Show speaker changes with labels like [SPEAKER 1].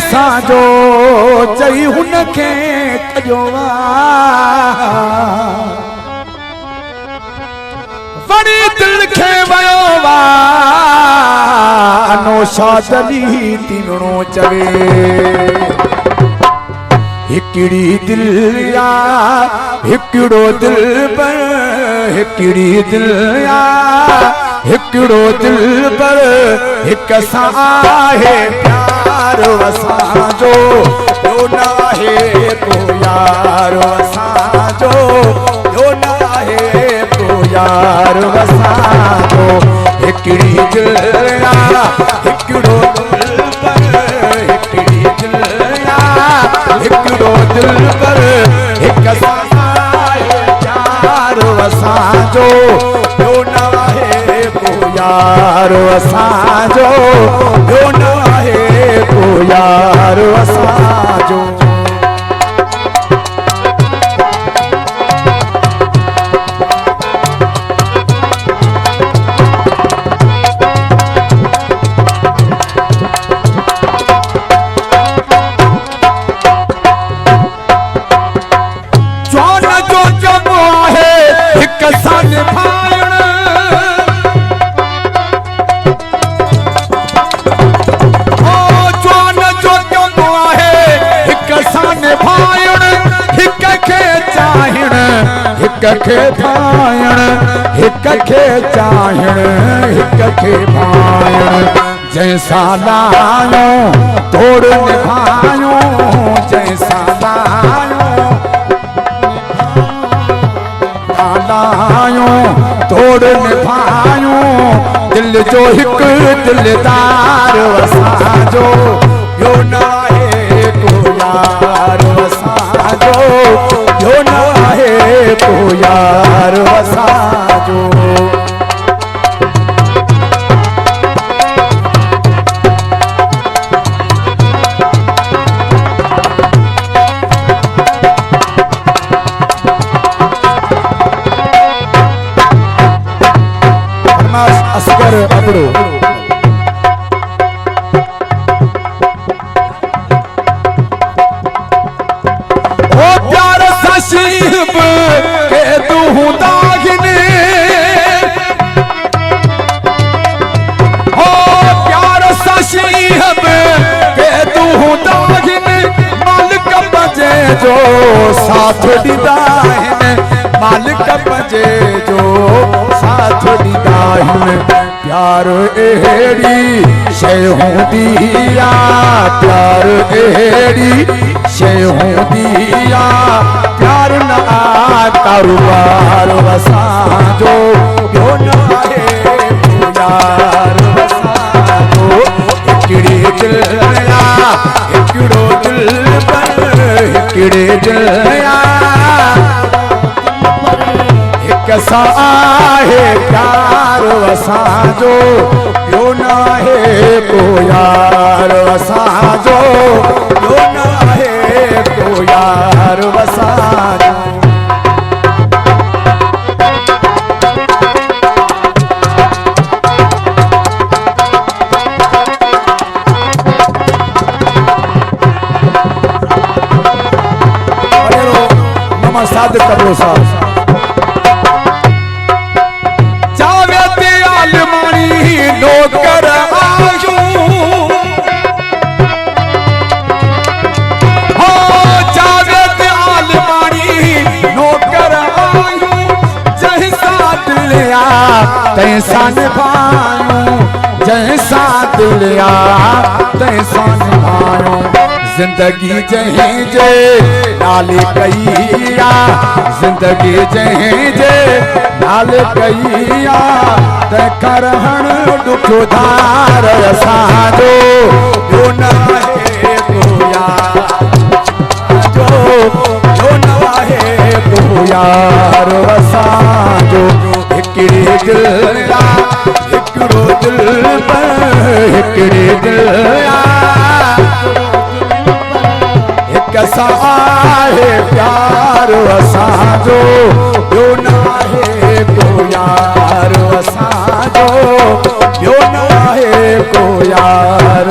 [SPEAKER 1] असांजो चई हुनखे कजो वणी दिल खे वयो वा नौशादली तीनणो चवे हिकड़ी दिल या हिकड़ो दिल पर हिकड़ी दिल या हिकड़ो दिल पर हिक सां आहे प्यार असांजो ॿियो न आहे को यार असांजो ॿियो न आहे को यार असांजो हिकड़ी दिल या हिकड़ो दिल पर हिकड़ी दिल या हिकड़ो दिल पर हिक सां आहे प्यार असांजो ॿियो न आहे को यार असांजो ॿियो न आहे को यार असांजो हिक खे भायण हिक खे चाहिण हिक खे भायण जैसा लायो तोड़ निभायो जैसा लायो तोड़ निभायो दिल जो हिक दिलदार असांजो ॿियो न आहे को यार असांजो ॿियो न आहे को यार असांजो असगर अबड़ो जो साथ दीदा है मालिक मजे जो साथ दीदा है प्यार एड़ी शय होंदी या प्यार एड़ी शय होंदी या प्यार ना कारोबार असांजो ॿियो न आहे यार असांजो हिकड़ी दिल या हिकड़ो दिल पर हिकड़े दिल या हिक सां आहे प्यार असांजो ॿियो न आहे को यार असांजो ॿियो न आहे को यार असांजो सादिक कबरो साहब जावेद आलमानी नौकर आयू हो जावेद आलमानी नौकर आयू जैसा दिलिया तैसा निभायो जैसा दिलिया तैसा निभायो जिंदगी जहीं जे नाले कईया जिंदगी जहीं जे नाले कईया तंहिंखां रहण ॾुखियो धार असांजो ॿियो न आहे को यार ॿियो न आहे को यार असांजो हिकड़ी दिल या हिकड़ो दिल पर हिकड़ी दिल या सां आहे प्यार असांजो ॿियो न आहे को यार असांजो ॿियो न आहे को यार